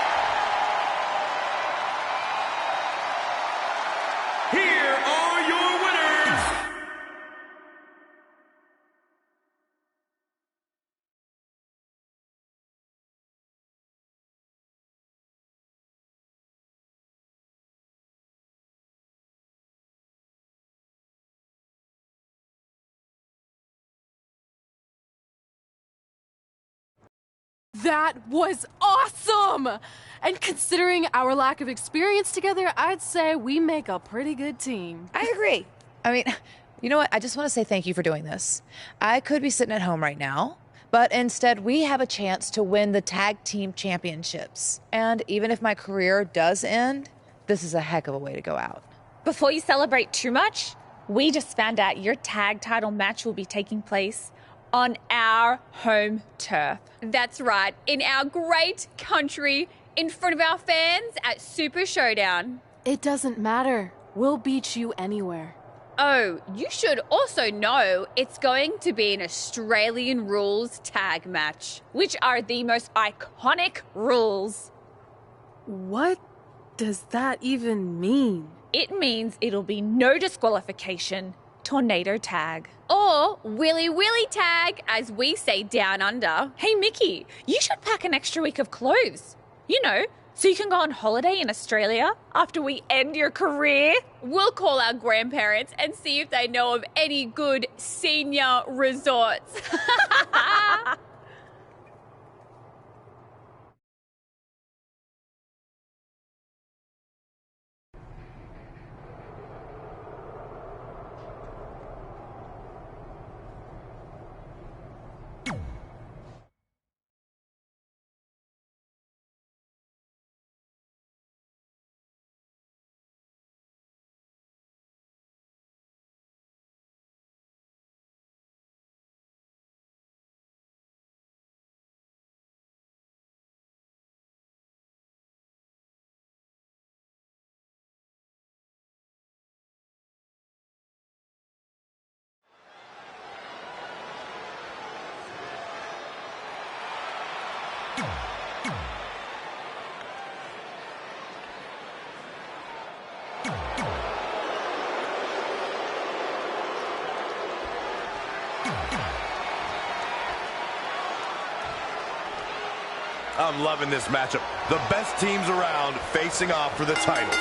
Here are your winners. That was awesome! And considering our lack of experience together, I'd say we make a pretty good team. I agree. I mean, you know what? I just want to say thank you for doing this. I could be sitting at home right now, but instead we have a chance to win the tag team championships. And even if my career does end, this is a heck of a way to go out. Before you celebrate too much, we just found out your tag title match will be taking place on our home turf. That's right, in our great country, in front of our fans at Super Showdown. It doesn't matter. We'll beat you anywhere. Oh, you should also know it's going to be an Australian rules tag match. Which are the most iconic rules. What does that even mean? It means it'll be no disqualification, tornado tag. Or Willy Willy tag, as we say down under. Hey, Mickey, you should pack an extra week of clothes. You know, so you can go on holiday in Australia after we end your career. We'll call our grandparents and see if they know of any good senior resorts. I'm loving this matchup. The best teams around facing off for the titles.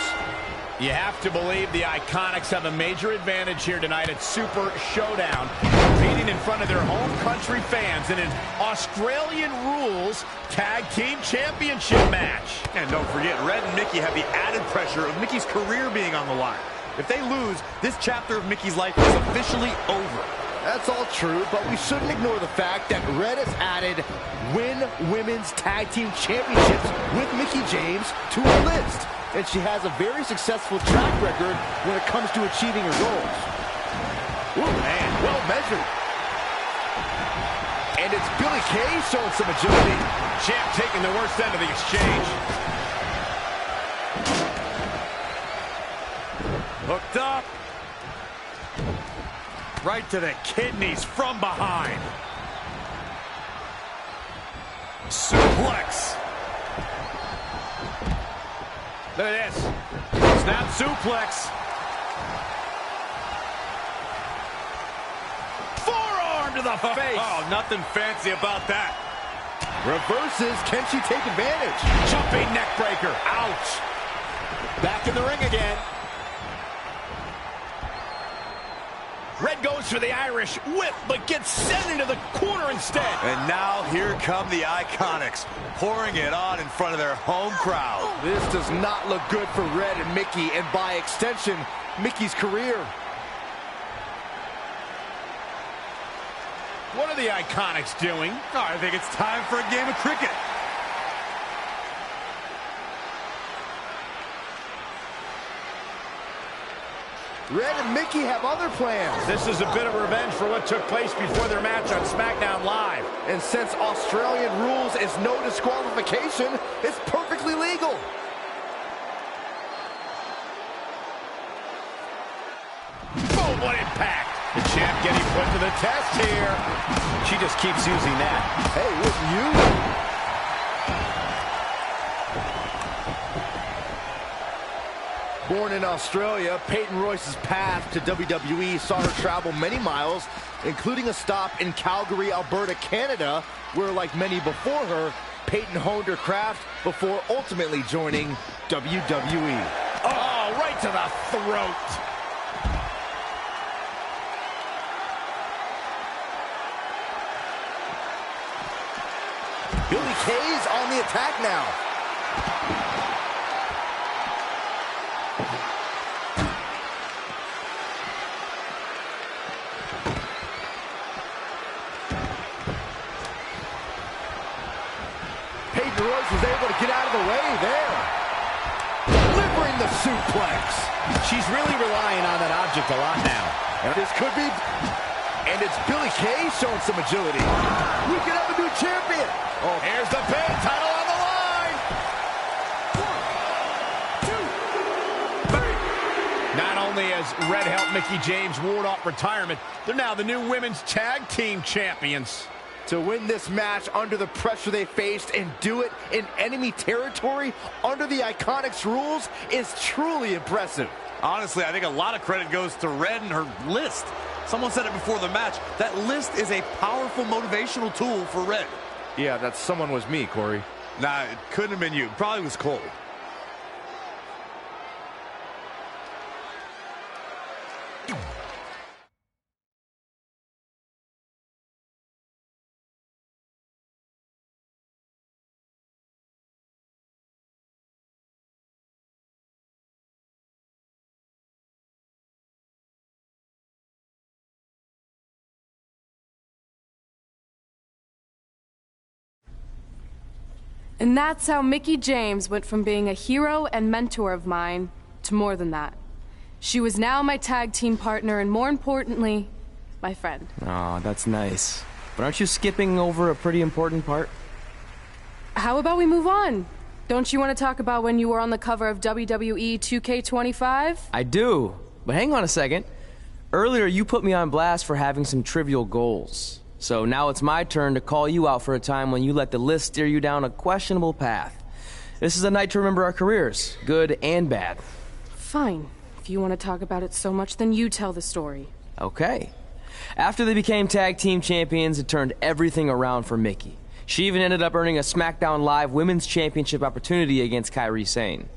You have to believe the Iconics have a major advantage here tonight at Super Showdown, competing in front of their home country fans in an Australian rules tag team championship match. And don't forget, Red and Mickey have the added pressure of Mickey's career being on the line. If they lose, this chapter of Mickey's life is officially over. That's all true, but we shouldn't ignore the fact that Red has added Women's Tag Team Championships with Mickie James to her list. And she has a very successful track record when it comes to achieving her goals. Ooh, man, well measured. And it's Billie Kay showing some agility. Champ taking the worst end of the exchange. Hooked up. Right to the kidneys from behind. Suplex. Look at this. Snap suplex. Forearm to the face. Oh, nothing fancy about that. Reverses. Can she take advantage? Jumping neck breaker. Ouch. Back in the ring again. Red goes for the Irish whip, but gets sent into the corner instead. And now here come the Iconics, pouring it on in front of their home crowd. This does not look good for Red and Mickie, and by extension, Mickie's career. What are the Iconics doing? Oh, I think it's time for a game of cricket. Red and Mickie have other plans. This is a bit of revenge for what took place before their match on SmackDown Live. And since Australian rules is no disqualification, it's perfectly legal. Boom, what impact. The champ getting put to the test here. She just keeps using that. Hey, wouldn't you? Born in Australia, Peyton Royce's path to WWE saw her travel many miles, including a stop in Calgary, Alberta, Canada, where, like many before her, Peyton honed her craft before ultimately joining WWE. Oh, right to the throat. Billie Kay's on the attack now. Peyton Royce was able to get out of the way there. Delivering the suplex. She's really relying on that object a lot now. And this could be... And it's Billie Kay showing some agility. We could have a new champion. Oh, here's the pin. Title on the line. 1, 2, 3. Not only has Red helped Mickie James ward off retirement, they're now the new Women's Tag Team Champions. To win this match under the pressure they faced and do it in enemy territory under the Iconics rules is truly impressive. Honestly, I think a lot of credit goes to Red and her list. Someone said it before the match. That list is a powerful motivational tool for Red. Yeah, that someone was me, Corey. Nah, it couldn't have been you. Probably was Cole. And that's how Mickie James went from being a hero and mentor of mine to more than that. She was now my tag team partner and, more importantly, my friend. Aw, that's nice. But aren't you skipping over a pretty important part? How about we move on? Don't you want to talk about when you were on the cover of WWE 2K25? I do, but hang on a second. Earlier, you put me on blast for having some trivial goals. So now it's my turn to call you out for a time when you let the list steer you down a questionable path. This is a night to remember our careers, good and bad. Fine. If you want to talk about it so much, then you tell the story. Okay. After they became tag team champions, it turned everything around for Mickie. She even ended up earning a SmackDown Live Women's Championship opportunity against Kairi Sane.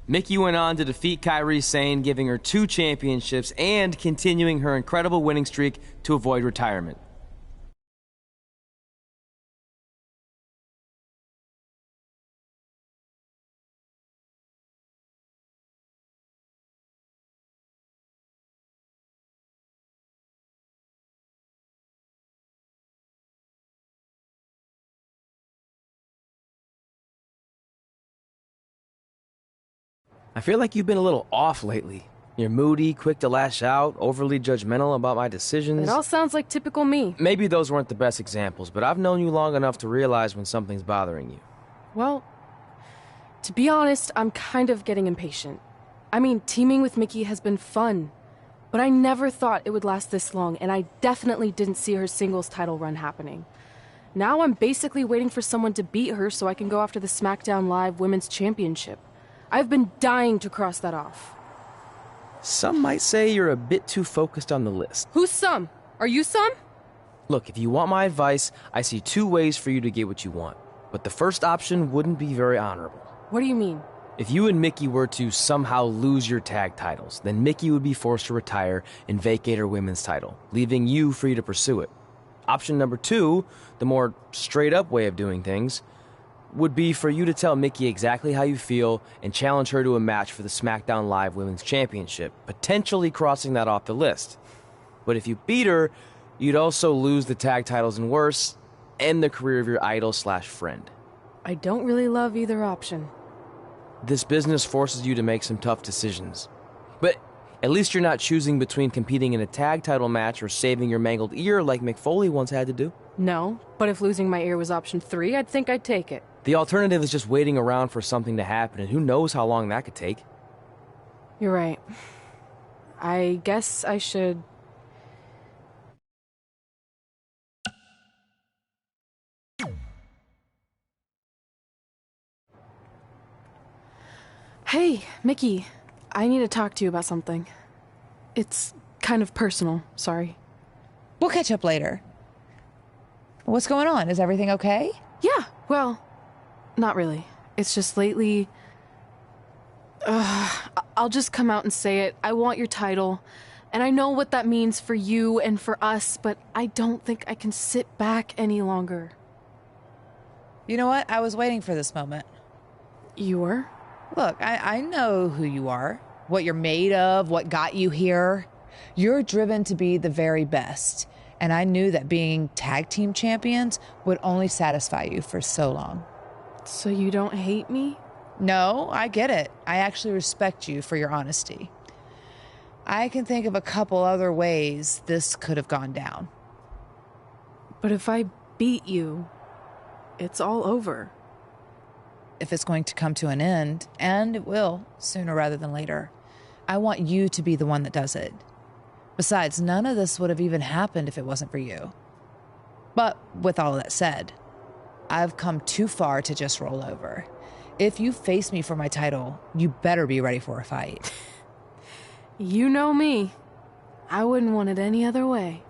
Mickie went on to defeat Kairi Sane, giving her 2 championships and continuing her incredible winning streak to avoid retirement. I feel like you've been a little off lately. You're moody, quick to lash out, overly judgmental about my decisions. It all sounds like typical me. Maybe those weren't the best examples, but I've known you long enough to realize when something's bothering you. Well, to be honest, I'm kind of getting impatient. I mean, teaming with Mickey has been fun, but I never thought it would last this long, and I definitely didn't see her singles title run happening. Now I'm basically waiting for someone to beat her so I can go after the SmackDown Live Women's Championship. I've been dying to cross that off. Some might say you're a bit too focused on the list. Who's some? Are you some? Look, if you want my advice, I see two ways for you to get what you want. But the first option wouldn't be very honorable. What do you mean? If you and Mickey were to somehow lose your tag titles, then Mickey would be forced to retire and vacate her women's title, leaving you free to pursue it. Option number two, the more straight-up way of doing things, would be for you to tell Mickey exactly how you feel and challenge her to a match for the SmackDown Live Women's Championship, potentially crossing that off the list. But if you beat her, you'd also lose the tag titles and worse, end the career of your idol/friend. I don't really love either option. This business forces you to make some tough decisions. But at least you're not choosing between competing in a tag title match or saving your mangled ear like Mick Foley once had to do. No, but if losing my ear was option 3, I'd think I'd take it. The alternative is just waiting around for something to happen, and who knows how long that could take. You're right. I guess I should... Hey, Mickey. I need to talk to you about something. It's kind of personal, sorry. We'll catch up later. What's going on? Is everything okay? Yeah, well, not really. It's just lately... I'll just come out and say it. I want your title. And I know what that means for you and for us, but I don't think I can sit back any longer. You know what? I was waiting for this moment. You were? Look, I know who you are, what you're made of, what got you here. You're driven to be the very best. And I knew that being tag team champions would only satisfy you for so long. So you don't hate me? No, I get it. I actually respect you for your honesty. I can think of a couple other ways this could have gone down. But if I beat you, it's all over. If it's going to come to an end, and it will, sooner rather than later, I want you to be the one that does it. Besides, none of this would have even happened if it wasn't for you. But with all of that said, I've come too far to just roll over. If you face me for my title, you better be ready for a fight. You know me. I wouldn't want it any other way.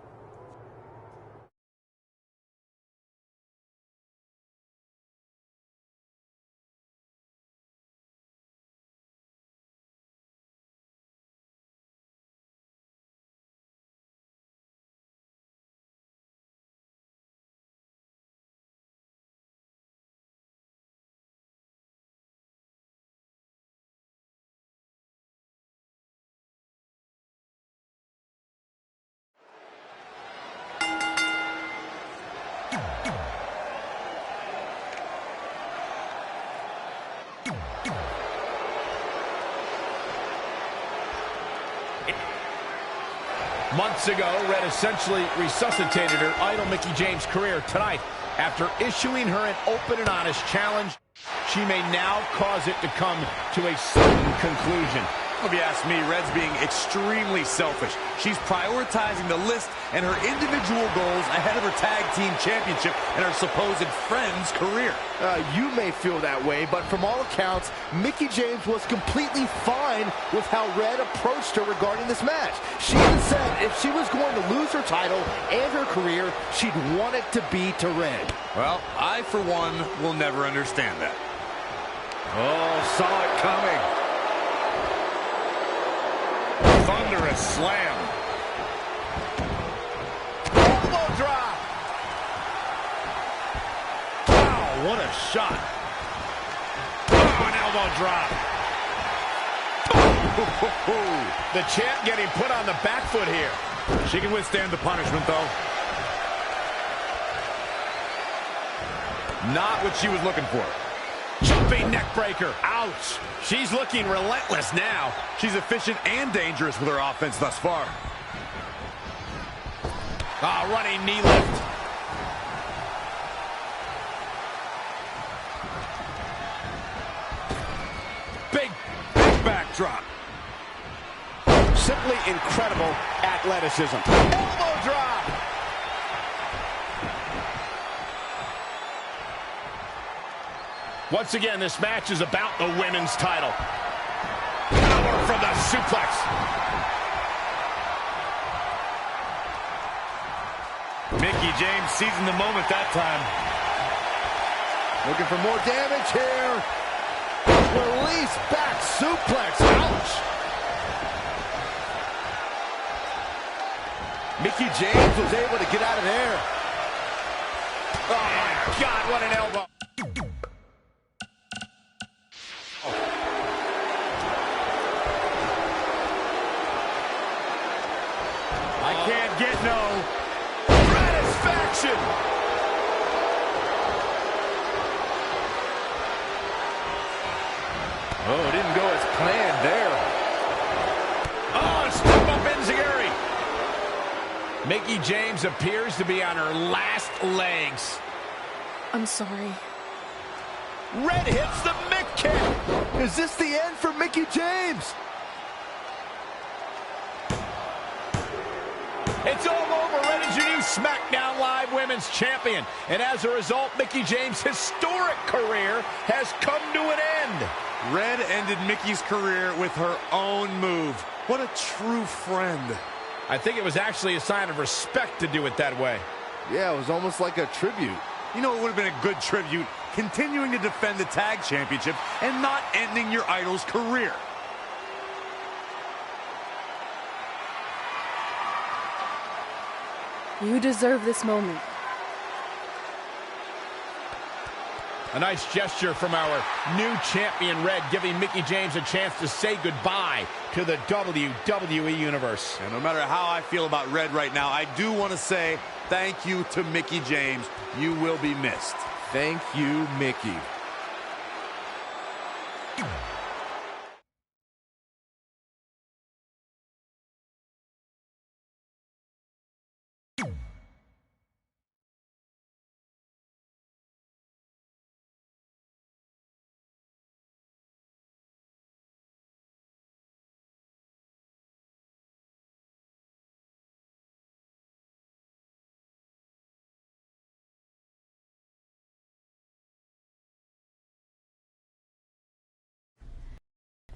Months ago, Red essentially resuscitated her idol Mickie James' career. Tonight, after issuing her an open and honest challenge, she may now cause it to come to a sudden conclusion. If you ask me, Red's being extremely selfish. She's prioritizing the list and her individual goals ahead of her tag team championship and her supposed friend's career. You may feel that way, but from all accounts, Mickie James was completely fine with how Red approached her regarding this match. She even said if she was going to lose her title and her career, she'd want it to be to Red. Well, I, for one, will never understand that. Oh, saw it coming. Thunderous slam. Elbow drop. Wow, what a shot. Oh, an elbow drop. The champ getting put on the back foot here. She can withstand the punishment, though. Not what she was looking for. Choke jumping neck breaker. Ouch. She's looking relentless now. She's efficient and dangerous with her offense thus far. Running knee lift. Big backdrop. Simply incredible athleticism. Elbow drop. Once again, this match is about the women's title. Power from the suplex. Mickie James seizing the moment that time. Looking for more damage here. Release back suplex. Ouch. Mickie James was able to get out of there. Oh, my God, what an elbow. I can't get no satisfaction. Oh, it didn't go as planned there. Oh, step up enziguri. Mickie James appears to be on her last legs. I'm sorry. Red hits the Mick kick. Is this the end for Mickie James? It's all over. Red is your new SmackDown Live Women's Champion. And as a result, Mickie James' historic career has come to an end. Red ended Mickie's career with her own move. What a true friend. I think it was actually a sign of respect to do it that way. Yeah, it was almost like a tribute. You know, it would have been a good tribute, continuing to defend the tag championship and not ending your idol's career. You deserve this moment. A nice gesture from our new champion, Red, giving Mickie James a chance to say goodbye to the WWE Universe. And no matter how I feel about Red right now, I do want to say thank you to Mickie James. You will be missed. Thank you, Mickie.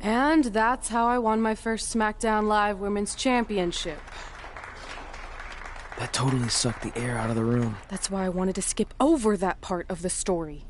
And that's how I won my first SmackDown Live Women's Championship. That totally sucked the air out of the room. That's why I wanted to skip over that part of the story.